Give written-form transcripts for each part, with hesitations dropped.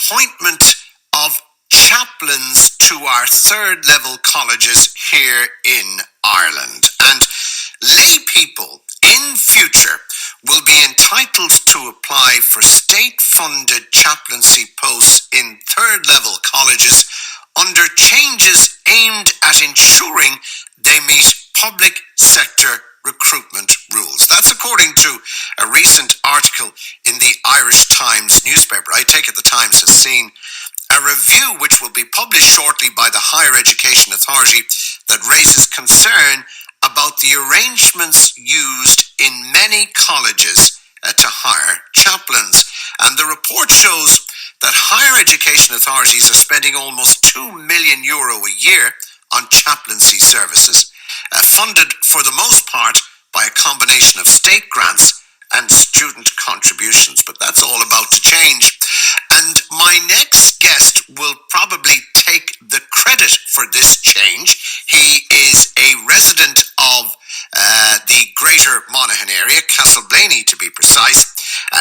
appointment of chaplains to our third level colleges here in Ireland. And lay people in future will be entitled to apply for state-funded chaplaincy posts in third level colleges under changes aimed at ensuring they meet public sector recruitment rules. That's according to a recent article in the Irish Times newspaper. I take it the Times has seen a review which will be published shortly by the Higher Education Authority that raises concern about the arrangements used in many colleges to hire chaplains. And the report shows that higher education authorities are spending almost €2 million a year on chaplaincy services, funded for the most part by a combination of state grants and student contributions. But that's all about to change. And my next guest will probably take the credit for this change. He is a resident of the Greater Monaghan area, Castleblaney to be precise.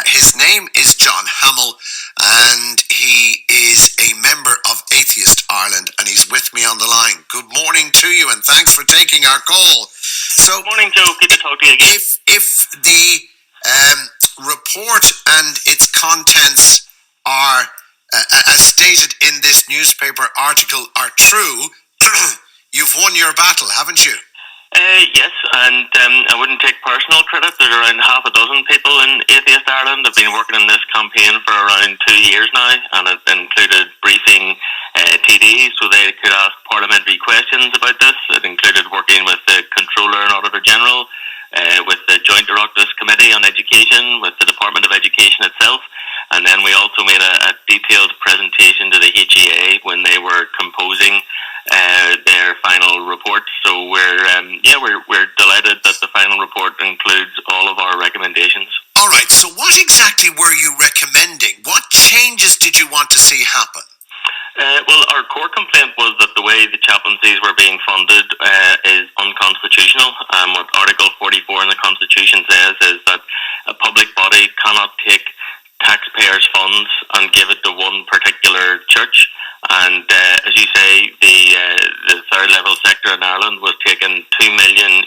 His name is John Hamill, and he is a member of Atheist Ireland, and he's with me on the line. Good morning to you, and thanks for taking our call. So, good morning, Joe. Good to talk to you again. If the report and its contents are, as stated in this newspaper article, are true, you've won your battle, haven't you? Yes, and I wouldn't take personal credit. There's around half a dozen people in Atheist Ireland have been working in this campaign for around 2 years now, and it included briefing TDs so they could ask parliamentary questions about this. It included working with the Controller and Auditor General, with the Joint Oireachtas Committee on Education, with the Department of Education itself, and then we also made a detailed presentation to the HEA when they were composing their final report. So we're delighted that the final report includes all of our recommendations. All right. So what exactly were you recommending? What changes did you want to see happen? Well, our core complaint was that the way the chaplaincies were being funded is unconstitutional. What Article 44 in the Constitution says is that a public body cannot take taxpayers' funds and give it to one particular church. And as you say, the third level sector in Ireland was taking €2 million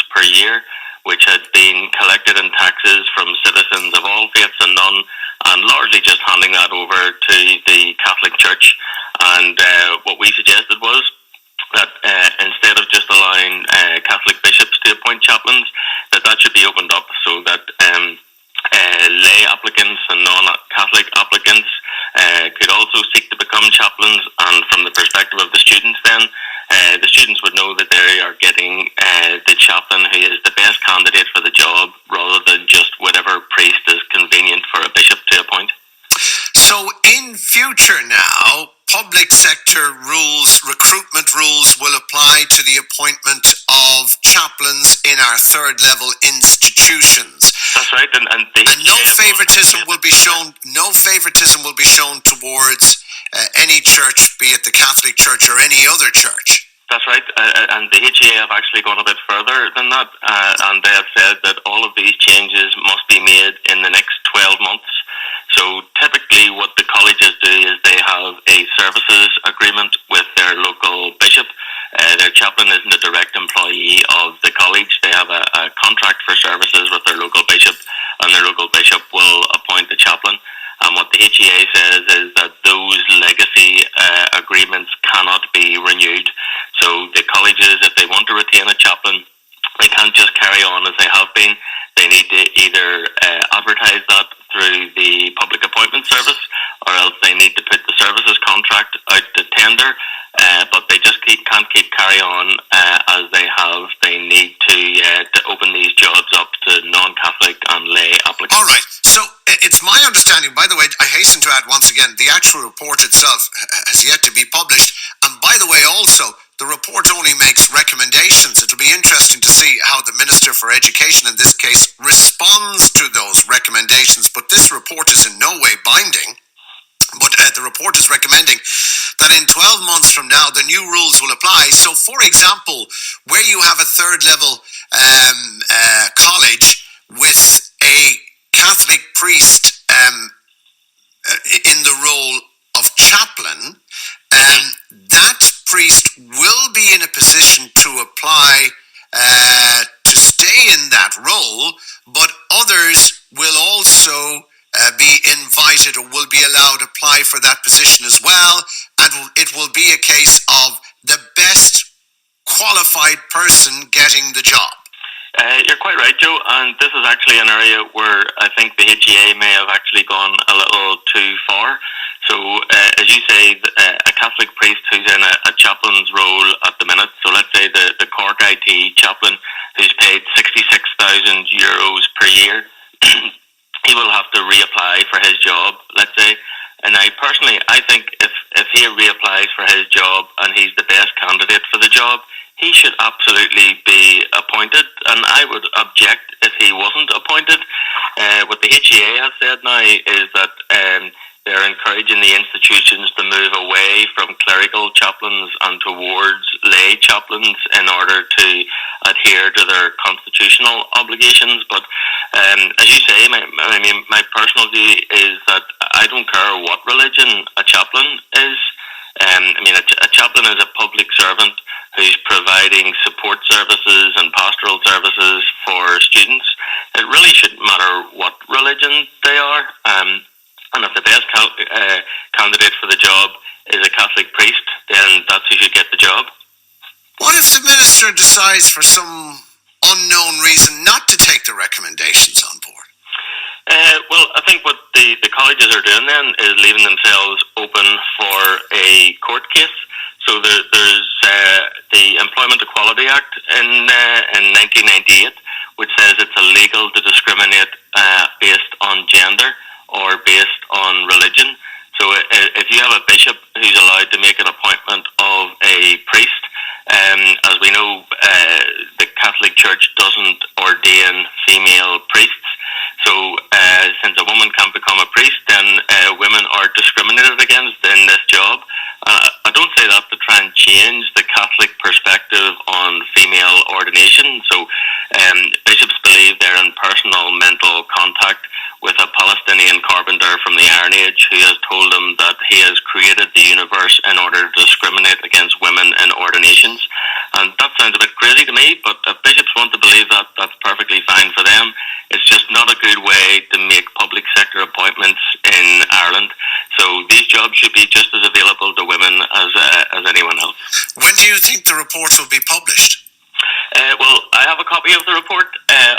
per year, which had been collected in taxes from citizens of all faiths and none, and largely just handing that over to the Catholic Church. And what we suggested was that instead of just allowing Catholic bishops to appoint chaplains, that should be opened up so that lay applicants and non-Catholic applicants could also seek to become chaplains. And from the perspective of the students then, the students would know that they are getting the chaplain who is the best candidate for the job, rather than just whatever priest is convenient for a bishop to appoint. So in future now, public sector rules, recruitment rules will apply to the appointment of chaplains in our third level institutions. That's right, and no favoritism will be shown. No favoritism will be shown towards any church, be it the Catholic Church or any other church. That's right, and the HEA have actually gone a bit further than that, and they have said that all of these changes must be made in the next 12 months. So typically what the colleges do is they have a services agreement with their local bishop. Their chaplain isn't a direct employee of the college. They have a contract for services with their local bishop, and their local bishop will appoint the chaplain. And what the HEA says is that those legacy agreements cannot be renewed. So the colleges, if they want to retain a chaplain, they can't just carry on as they have been. They need to either advertise that through the public appointment service, or else they need to put the services contract out to tender. But they just can't carry on as they have. They need to open these jobs up to non-Catholic and lay applicants. All right. So it's my understanding, by the way, I hasten to add once again, the actual report itself has yet to be published. And by the way, also, the report only makes recommendations. It'll be interesting to see how the Minister for Education, in this case, responds to those recommendations. But this report is in no way binding. But the report is recommending that in 12 months from now, the new rules will apply. So, for example, where you have a third level college with a Catholic priest in the role be allowed to apply for that position as well, and it will be a case of the best qualified person getting the job. You're quite right, Joe, and this is actually an area where I think the HEA may have actually gone a little too far. So, as you say, a Catholic priest who's in a chaplain's role at the minute, so let's say the Cork IT chaplain who's paid €66,000 per year, he will have to reapply for his job, let's say. And I think if he reapplies for his job and he's the best candidate for the job, he should absolutely be appointed, and I would object if he wasn't appointed. What the HEA has said now is that they're encouraging the institutions to move away from clerical chaplains and towards lay chaplains in order to adhere to their constitutional obligations. But as you say, my personal view is that I don't care what religion a chaplain is. A chaplain is a public servant who's providing support services and pastoral services for students. It really shouldn't matter what religion they are. And if the best candidate for the job is a Catholic priest, then that's who should get the job. What if the minister decides for some unknown reason not to take the recommendations on board? Well, I think what the colleges are doing then is leaving themselves open for a court case. So there's the Employment Equality Act in 1998, which says it's illegal to discriminate based on gender or based on religion. So if you have a bishop who's allowed to make an appointment of a priest, as we know, the Catholic Church doesn't ordain female priests. So since a woman can't become a priest, then women are discriminated against in this job. I don't say that to try and change the Catholic perspective on female ordination. So bishops believe they're in personal mental contact with a Palestinian carpenter from the Iron Age who has told them that he has created the universe in order to discriminate against women in ordinations. And that sounds a bit crazy to me, but if bishops want to believe that, that's perfectly fine for them. It's just not a good way to make public sector appointments in Ireland. So these jobs should be just as available to women as anyone else. When do you think the report will be published? Well, I have a copy of the report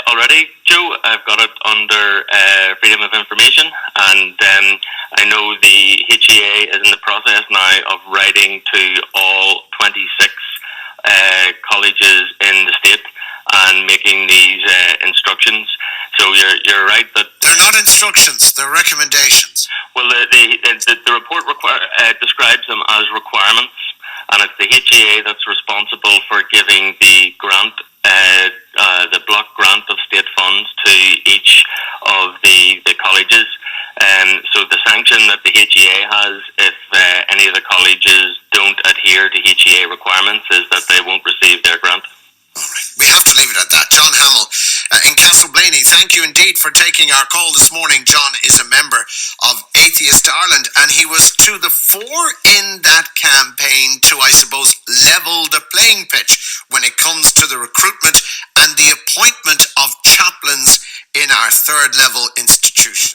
already, Joe. I've got it under Freedom of Information, and I know the HEA is in the process now of writing to all 26 colleges in the state and making these instructions. So you're right that they're not instructions; they're recommendations. Well, the report describes them as requirements, and it's the HEA that's responsible for giving the grant, the block grant of state funds to each of the colleges. So the sanction that the HEA has if any of the colleges don't adhere to HEA requirements is that they won't receive their grant. All right. We have to leave it at that. John Hamill in Castleblaney, thank you indeed for taking our call this morning. John is a member of Atheist Ireland, and he was to the fore in that campaign to, I suppose, level the playing pitch when it comes to the recruitment and the appointment of chaplains in our third level institution.